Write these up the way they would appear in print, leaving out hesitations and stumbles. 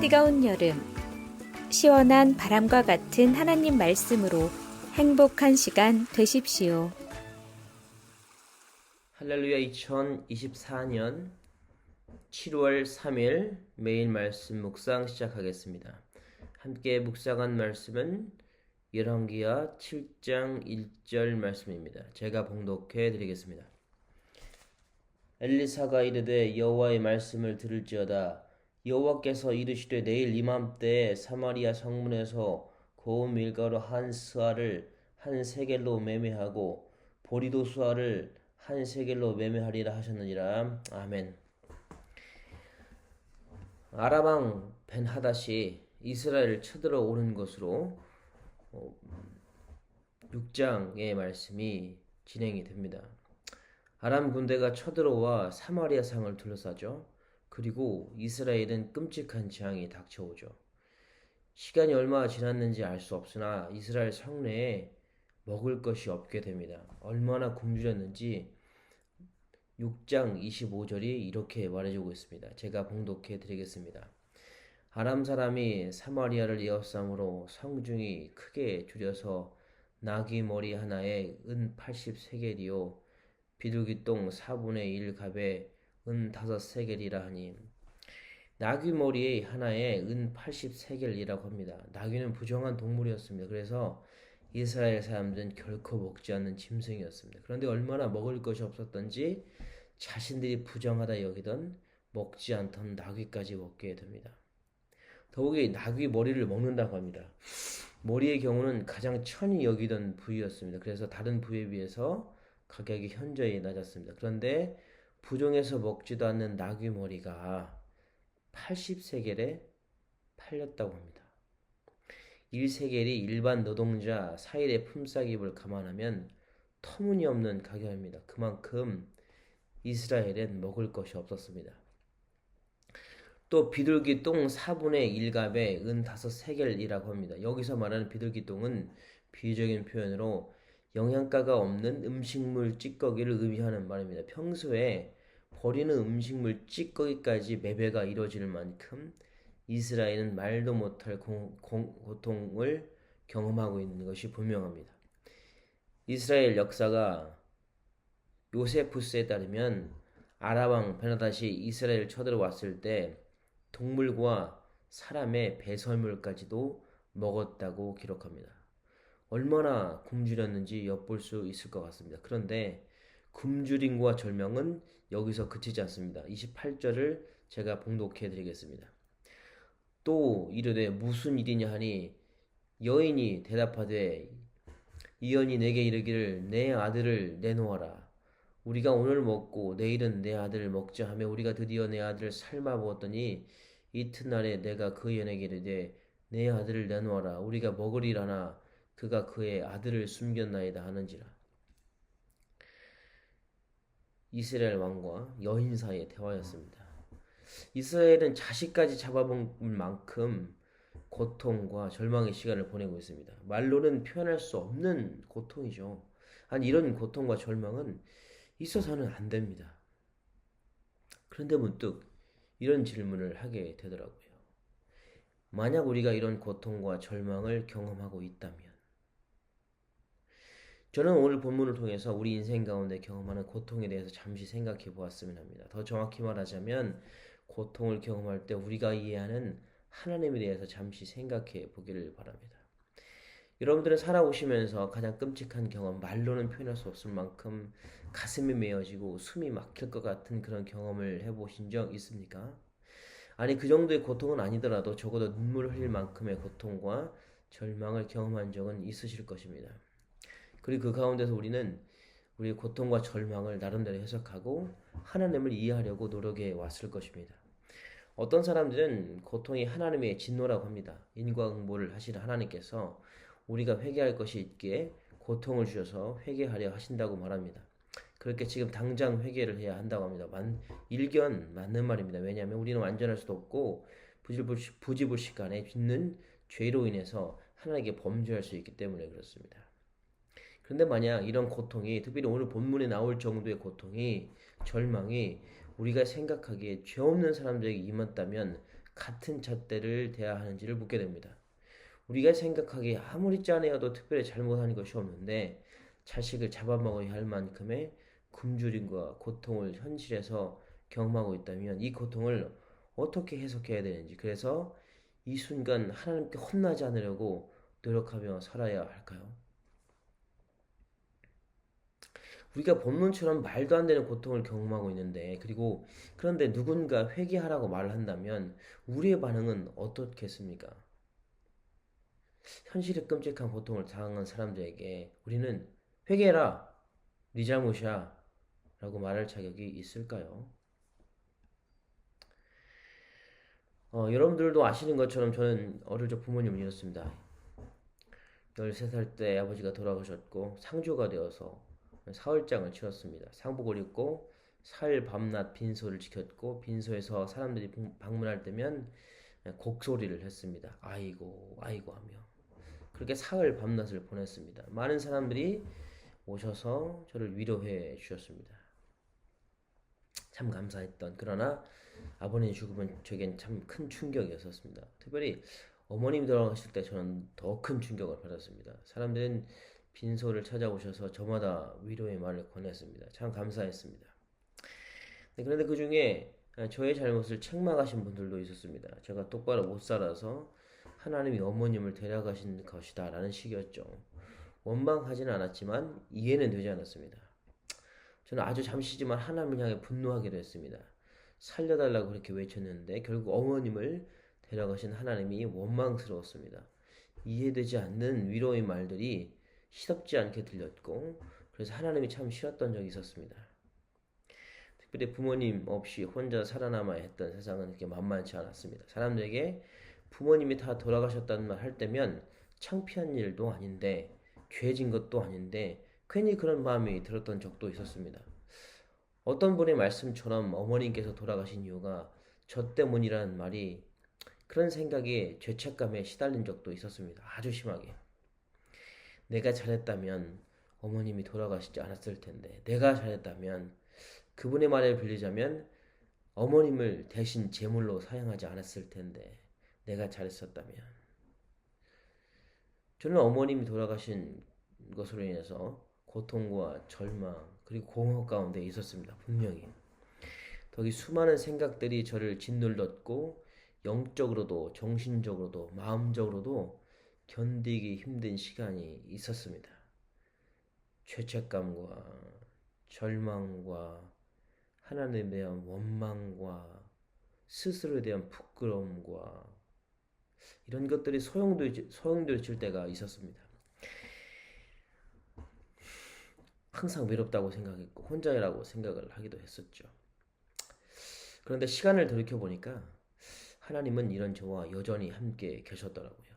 뜨거운 여름, 시원한 바람과 같은 하나님 말씀으로 행복한 시간 되십시오. 할렐루야. 2024년 7월 3일 매일 말씀 묵상 시작하겠습니다. 함께 묵상한 말씀은 열왕기하 7장 1절 말씀입니다. 제가 봉독해 드리겠습니다. 엘리사가 이르되 여호와의 말씀을 들을지어다. 여호와께서 이르시되 내일 이맘때에 사마리아 성문에서 고운 밀가루 한 스아를 한 세겔로 매매하고 보리도 수아를 한 세겔로 매매하리라 하셨느니라. 아멘. 아람 왕 벤하닷이 이스라엘을 쳐들어오는 것으로 6장의 말씀이 진행이 됩니다. 아람 군대가 쳐들어와 사마리아 성을 둘러싸죠. 그리고 이스라엘은 끔찍한 재앙이 닥쳐오죠. 시간이 얼마나 지났는지 알 수 없으나 이스라엘 성내에 먹을 것이 없게 됩니다. 얼마나 굶주렸는지 6장 25절이 이렇게 말해주고 있습니다. 제가 봉독해 드리겠습니다. 아람 사람이 사마리아를 에워싸므로 성중이 크게 줄여서 나귀 머리 하나에 은 80세겔이요 비둘기똥 4분의 1 갑에 은 5세겔이라 하니, 나귀 머리에 하나에 은 80세겔이라고 합니다. 나귀는 부정한 동물이었습니다. 그래서 이스라엘 사람들은 결코 먹지 않는 짐승이었습니다. 그런데 얼마나 먹을 것이 없었던지 자신들이 부정하다 여기던 먹지 않던 나귀까지 먹게 됩니다. 더욱이 나귀 머리를 먹는다고 합니다. 머리의 경우는 가장 천히 여기던 부위였습니다. 그래서 다른 부위에 비해서 가격이 현저히 낮았습니다. 그런데 부정해서 먹지도 않는 나귀 머리가 80세겔에 팔렸다고 합니다. 1세겔이 일반 노동자 4일의 품삯입을 감안하면 터무니없는 가격입니다. 그만큼 이스라엘엔 먹을 것이 없었습니다. 또 비둘기 똥 4분의 1갑에 은 5세겔이라고 합니다. 여기서 말하는 비둘기 똥은 비유적인 표현으로 영양가가 없는 음식물 찌꺼기를 의미하는 말입니다. 평소에 버리는 음식물 찌꺼기까지 매배가 이루어질 만큼 이스라엘은 말도 못할 고통을 경험하고 있는 것이 분명합니다. 이스라엘 역사가 요세푸스에 따르면 아람 왕 베나닷이 이스라엘을 쳐들어왔을 때 동물과 사람의 배설물까지도 먹었다고 기록합니다. 얼마나 굶주렸는지 엿볼 수 있을 것 같습니다. 그런데 굶주림과 절망은 여기서 그치지 않습니다. 28절을 제가 봉독해 드리겠습니다. 또 이르되 무슨 일이냐 하니 여인이 대답하되 이언이 내게 이르기를 내 아들을 내놓아라. 우리가 오늘 먹고 내일은 내 아들을 먹자 하며 우리가 드디어 내 아들을 삶아 먹었더니 이튿날에 내가 그 여인에게 이르되 내 아들을 내놓아라. 우리가 먹으리라나 그가 그의 아들을 숨겼나이다 하는지라. 이스라엘 왕과 여인 사이의 대화였습니다. 이스라엘은 자식까지 잡아먹을 만큼 고통과 절망의 시간을 보내고 있습니다. 말로는 표현할 수 없는 고통이죠. 아니, 이런 고통과 절망은 있어서는 안 됩니다. 그런데 문득 이런 질문을 하게 되더라고요. 만약 우리가 이런 고통과 절망을 경험하고 있다면, 저는 오늘 본문을 통해서 우리 인생 가운데 경험하는 고통에 대해서 잠시 생각해 보았으면 합니다. 더 정확히 말하자면 고통을 경험할 때 우리가 이해하는 하나님에 대해서 잠시 생각해 보기를 바랍니다. 여러분들은 살아오시면서 가장 끔찍한 경험, 말로는 표현할 수 없을 만큼 가슴이 메어지고 숨이 막힐 것 같은 그런 경험을 해보신 적 있습니까? 아니, 그 정도의 고통은 아니더라도 적어도 눈물을 흘릴 만큼의 고통과 절망을 경험한 적은 있으실 것입니다. 그리고 그 가운데서 우리는 우리의 고통과 절망을 나름대로 해석하고 하나님을 이해하려고 노력해 왔을 것입니다. 어떤 사람들은 고통이 하나님의 진노라고 합니다. 인과응보를 하시는 하나님께서 우리가 회개할 것이 있기에 고통을 주셔서 회개하려 하신다고 말합니다. 그렇게 지금 당장 회개를 해야 한다고 합니다. 일견 맞는 말입니다. 왜냐하면 우리는 완전할 수도 없고 부지불식간에 짓는 죄로 인해서 하나님께 범죄할 수 있기 때문에 그렇습니다. 그런데 만약 이런 고통이, 특별히 오늘 본문에 나올 정도의 고통이, 절망이 우리가 생각하기에 죄 없는 사람들에게 임했다면 같은 잣대를 대야 하는지를 묻게 됩니다. 우리가 생각하기에 아무리 짜내어도 특별히 잘못한 것이 없는데 자식을 잡아먹어야 할 만큼의 굶주림과 고통을 현실에서 경험하고 있다면 이 고통을 어떻게 해석해야 되는지, 그래서 이 순간 하나님께 혼나지 않으려고 노력하며 살아야 할까요? 우리가 본문처럼 말도 안 되는 고통을 경험하고 있는데, 그리고 그런데 누군가 회개하라고 말을 한다면 우리의 반응은 어떻겠습니까? 현실의 끔찍한 고통을 당한 사람들에게 우리는 회개해라, 네 잘못이야 라고 말할 자격이 있을까요? 여러분들도 아시는 것처럼 저는 어릴 적 부모님을 잃었습니다. 13살 때 아버지가 돌아가셨고 상주가 되어서 사흘장을 치렀습니다. 상복을 입고 사흘 밤낮 빈소를 지켰고, 빈소에서 사람들이 방문할 때면 곡소리를 했습니다. 아이고 아이고 하며 그렇게 사흘 밤낮을 보냈습니다. 많은 사람들이 오셔서 저를 위로해 주셨습니다. 참 감사했던, 그러나 아버님 죽음은 저에겐 참 큰 충격이었습니다. 특별히 어머님이 돌아가실 때 저는 더 큰 충격을 받았습니다. 사람들은 빈소를 찾아오셔서 저마다 위로의 말을 권했습니다. 참 감사했습니다. 그런데 그 중에 저의 잘못을 책망하신 분들도 있었습니다. 제가 똑바로 못 살아서 하나님이 어머님을 데려가신 것이다 라는 식이었죠. 원망하지는 않았지만 이해는 되지 않았습니다. 저는 아주 잠시지만 하나님을 향해 분노하기도 했습니다. 살려달라고 그렇게 외쳤는데 결국 어머님을 데려가신 하나님이 원망스러웠습니다. 이해되지 않는 위로의 말들이 시덥지 않게 들렸고, 그래서 하나님이 참 싫었던 적이 있었습니다. 특별히 부모님 없이 혼자 살아남아야 했던 세상은 그렇게 만만치 않았습니다. 사람들에게 부모님이 다 돌아가셨다는 말 할 때면 창피한 일도 아닌데, 죄진 것도 아닌데 괜히 그런 마음이 들었던 적도 있었습니다. 어떤 분의 말씀처럼 어머님께서 돌아가신 이유가 저 때문이라는 말이, 그런 생각에 죄책감에 시달린 적도 있었습니다. 아주 심하게. 내가 잘했다면 어머님이 돌아가시지 않았을 텐데, 내가 잘했다면, 그분의 말을 빌리자면 어머님을 대신 제물로 사용하지 않았을 텐데, 내가 잘했었다면. 저는 어머님이 돌아가신 것으로 인해서 고통과 절망 그리고 공허 가운데 있었습니다. 분명히. 더기 수많은 생각들이 저를 짓눌렀고, 영적으로도 정신적으로도 마음적으로도 견디기 힘든 시간이 있었습니다. 죄책감과 절망과 하나님에 대한 원망과 스스로에 대한 부끄러움과 이런 것들이 소용돌이칠 때가 있었습니다. 항상 외롭다고 생각했고 혼자라고 생각을 하기도 했었죠. 그런데 시간을 돌이켜보니까 하나님은 이런 저와 여전히 함께 계셨더라고요.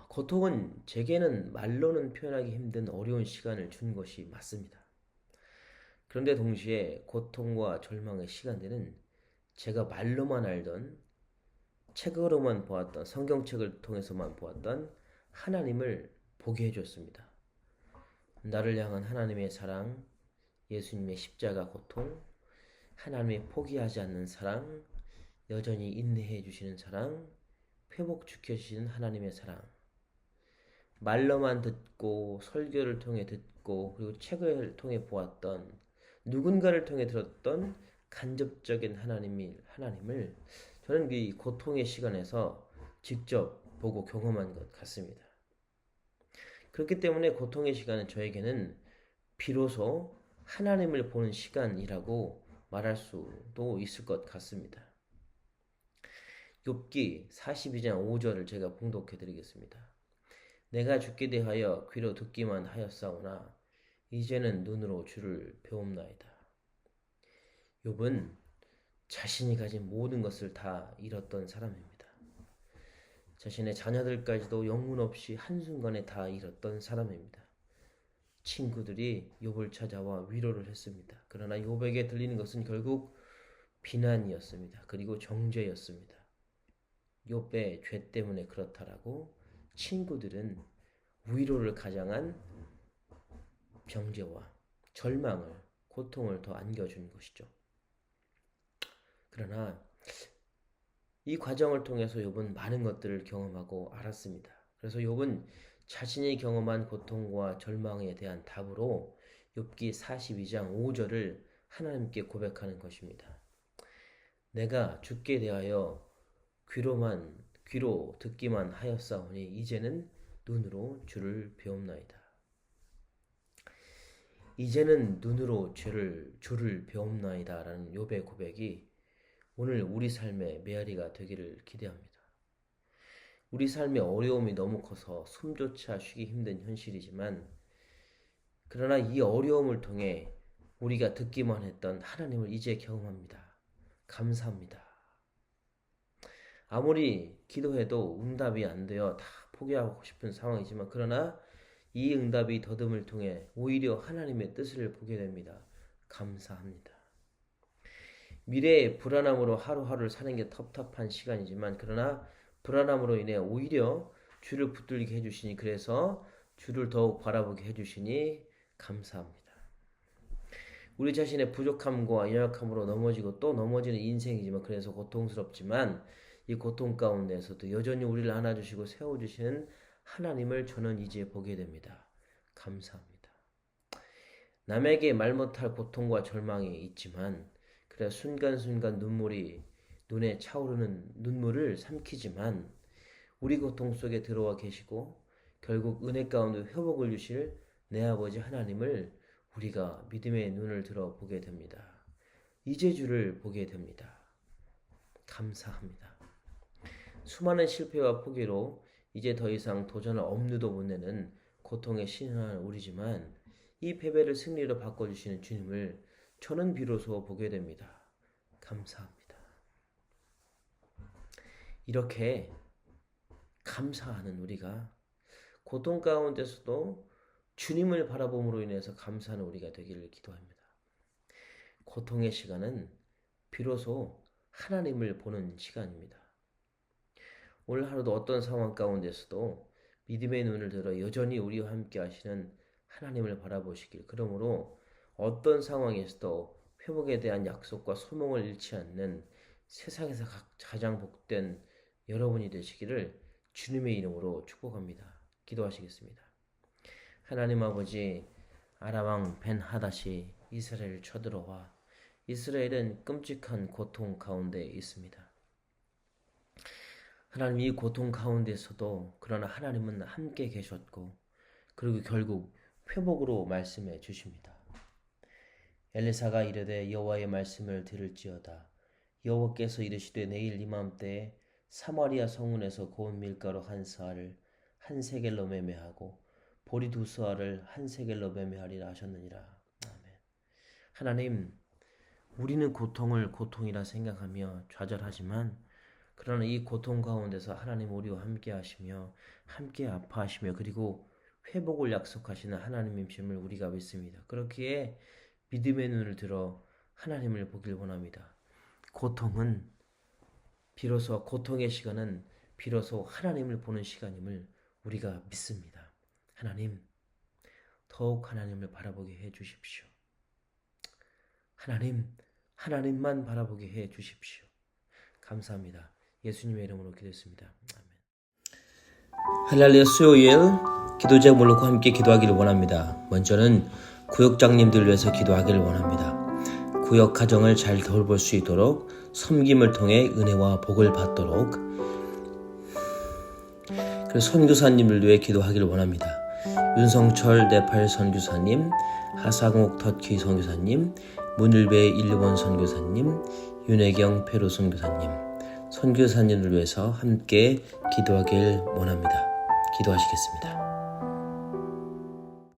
고통은 제게는 말로는 표현하기 힘든 어려운 시간을 준 것이 맞습니다. 그런데 동시에 고통과 절망의 시간들은 제가 말로만 알던, 책으로만 보았던, 성경책을 통해서만 보았던 하나님을 보게 해줬습니다. 나를 향한 하나님의 사랑, 예수님의 십자가 고통, 하나님의 포기하지 않는 사랑, 여전히 인내해 주시는 사랑, 회복시켜 주시는 하나님의 사랑. 말로만 듣고 설교를 통해 듣고 그리고 책을 통해 보았던, 누군가를 통해 들었던 간접적인 하나님을 저는 이 고통의 시간에서 직접 보고 경험한 것 같습니다. 그렇기 때문에 고통의 시간은 저에게는 비로소 하나님을 보는 시간이라고 말할 수도 있을 것 같습니다. 욥기 42장 5절을 제가 봉독해 드리겠습니다. 내가 죽게 대하여 귀로 듣기만 하였사오나 이제는 눈으로 주를 배움나이다. 욥은 자신이 가진 모든 것을 다 잃었던 사람입니다. 자신의 자녀들까지도 영문 없이 한순간에 다 잃었던 사람입니다. 친구들이 욥을 찾아와 위로를 했습니다. 그러나 욥에게 들리는 것은 결국 비난이었습니다. 그리고 정죄였습니다. 욥의 죄 때문에 그렇다라고 친구들은 위로를 가장한 정죄와 절망을, 고통을 더 안겨준 것이죠. 그러나 이 과정을 통해서 욥은 많은 것들을 경험하고 알았습니다. 그래서 욥은 자신이 경험한 고통과 절망에 대한 답으로 욥기 42장 5절을 하나님께 고백하는 것입니다. 내가 주께 대하여 귀로 듣기만 하였사오니 이제는 눈으로 주를 배움나이다. 이제는 눈으로 주를 배움나이다 라는 욥의 고백이 오늘 우리 삶의 메아리가 되기를 기대합니다. 우리 삶의 어려움이 너무 커서 숨조차 쉬기 힘든 현실이지만 그러나 이 어려움을 통해 우리가 듣기만 했던 하나님을 이제 경험합니다. 감사합니다. 아무리 기도해도 응답이 안 되어 다 포기하고 싶은 상황이지만 그러나 이 응답이 더듬을 통해 오히려 하나님의 뜻을 보게 됩니다. 감사합니다. 미래의 불안함으로 하루하루를 사는 게 텁텁한 시간이지만 그러나 불안함으로 인해 오히려 주를 붙들게 해주시니 그래서 주를 더욱 바라보게 해주시니 감사합니다. 우리 자신의 부족함과 연약함으로 넘어지고 또 넘어지는 인생이지만 그래서 고통스럽지만 이 고통 가운데서도 여전히 우리를 안아주시고 세워주시는 하나님을 저는 이제 보게 됩니다. 감사합니다. 남에게 말 못할 고통과 절망이 있지만 그래 순간순간 눈물이 눈에 차오르는 눈물을 삼키지만 우리 고통 속에 들어와 계시고 결국 은혜 가운데 회복을 주실 내 아버지 하나님을 우리가 믿음의 눈을 들어 보게 됩니다. 이제 주를 보게 됩니다. 감사합니다. 수많은 실패와 포기로 이제 더 이상 도전을 엄두도 못 내는 고통에 신음하는 우리지만 이 패배를 승리로 바꿔주시는 주님을 저는 비로소 보게 됩니다. 감사합니다. 이렇게 감사하는 우리가 고통 가운데서도 주님을 바라봄으로 인해서 감사하는 우리가 되기를 기도합니다. 고통의 시간은 비로소 하나님을 보는 시간입니다. 오늘 하루도 어떤 상황 가운데서도 믿음의 눈을 들어 여전히 우리와 함께 하시는 하나님을 바라보시길, 그러므로 어떤 상황에서도 회복에 대한 약속과 소망을 잃지 않는 세상에서 가장 복된 여러분이 되시기를 주님의 이름으로 축복합니다. 기도하시겠습니다. 하나님 아버지, 아람왕 벤하닷이 이스라엘을 쳐들어와 이스라엘은 끔찍한 고통 가운데 있습니다. 하나님, 이 고통 가운데서도 그러나 하나님은 함께 계셨고 그리고 결국 회복으로 말씀해 주십니다. 엘리사가 이르되 여호와의 말씀을 들을지어다. 여호와께서 이르시되 내일 이맘때에 사마리아 성문에서 고운 밀가루 한 스아를 한 세겔로 매매하고 보리 두 스아를 한 세겔로 매매하리라 하셨느니라. 아멘. 하나님, 우리는 고통을 고통이라 생각하며 좌절하지만 그러나 이 고통 가운데서 하나님 우리와 함께 하시며 함께 아파하시며 그리고 회복을 약속하시는 하나님이심을 우리가 믿습니다. 그렇기에 믿음의 눈을 들어 하나님을 보길 원합니다. 고통의 시간은 비로소 하나님을 보는 시간임을 우리가 믿습니다. 하나님, 더욱 하나님을 바라보게 해 주십시오. 하나님만 바라보게 해 주십시오. 감사합니다. 예수님의 이름으로 기도했습니다. 아멘. 할렐루야, 수요일 기도 제목을 놓고 함께 기도하기를 원합니다. 먼저는 구역장님들을 위해서 기도하기를 원합니다. 구역 가정을 잘 돌볼 수 있도록 섬김을 통해 은혜와 복을 받도록, 그리고 선교사님을 위해 기도하기를 원합니다. 윤성철 네팔 선교사님, 하상욱 터키 선교사님, 문일배 일본 선교사님, 윤혜경 페루 선교사님, 선교사님을 위해서 함께 기도하길 원합니다. 기도하시겠습니다.